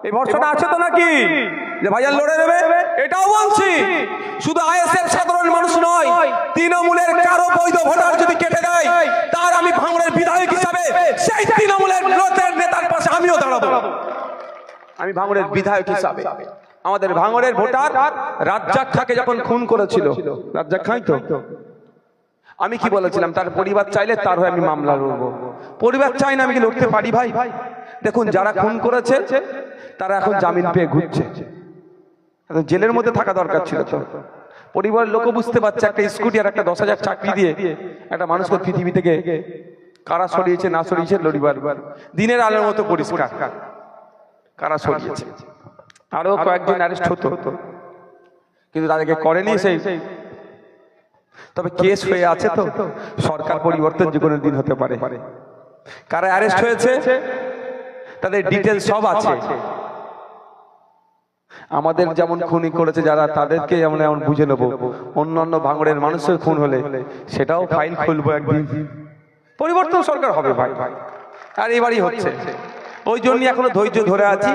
এই ভরসাটা আছে তো নাকি যে ভাইয়া লড়ে নেবে? এটাও বলছি শুধু আইএসএফ সাধারণ মানুষ নয়, তৃণমূলের কারো বৈধ ভোটার যদি কেটে দেয় তার আমি ভাঙড়ের বিধায়ক হিসাবে সেই তৃণমূলের নেতার পাশে আমিও দাঁড়াবো। আমি ভাঙড়ের বিধায়ক হিসাবে আমাদের ভাঙড়ের ভোটার রাজ্জাক খাঁকে যখন খুন করেছিল, রাজ্জাক খাঁই তো, আমি কি বলেছিলাম? তার পরিবার চাইলে তার হয়ে আমি মামলা লড়বো। পরিবার চাই না, আমি কি লড়তে পারি ভাই? দেখুন, যারা খুন করেছে তারা এখন জামিন পেয়ে ঘুরছে, জেলের মধ্যে থাকা দরকার ছিল তো। পরিবারের লোকও বুঝতে পারছে একটা স্কুটি আর একটা 10,000 চাকরি দিয়ে একটা মানুষকে পৃথিবী থেকে কারা সরিয়েছে না সরিয়েছে লড়িবার দিনের আলোর মতো পরিষ্কার কারা সরিয়েছে। আরো কয়েকজন অ্যারেস্ট হতো, কিন্তু তাদেরকে করেনি সেই। তবে কেস হয়ে আছে তো, সরকার পরিবর্তন যে কোনো দিন হতে পারে। কারা অ্যারেস্ট হয়েছে তাদের ডিটেলস সব আছে। আমাদের যেমন খুনি করেছে যারা, তাদেরকে যেমন এমন বুঝে নেবো। অন্যান্য ভাঙড়ের মানুষের খুন হলে সেটাও ফাইল খুলবো একদিন। পরিবর্তন সরকার হবে ভাই, আর এবারই হচ্ছে। ওই জন্য এখনো ধৈর্য ধরে আছি।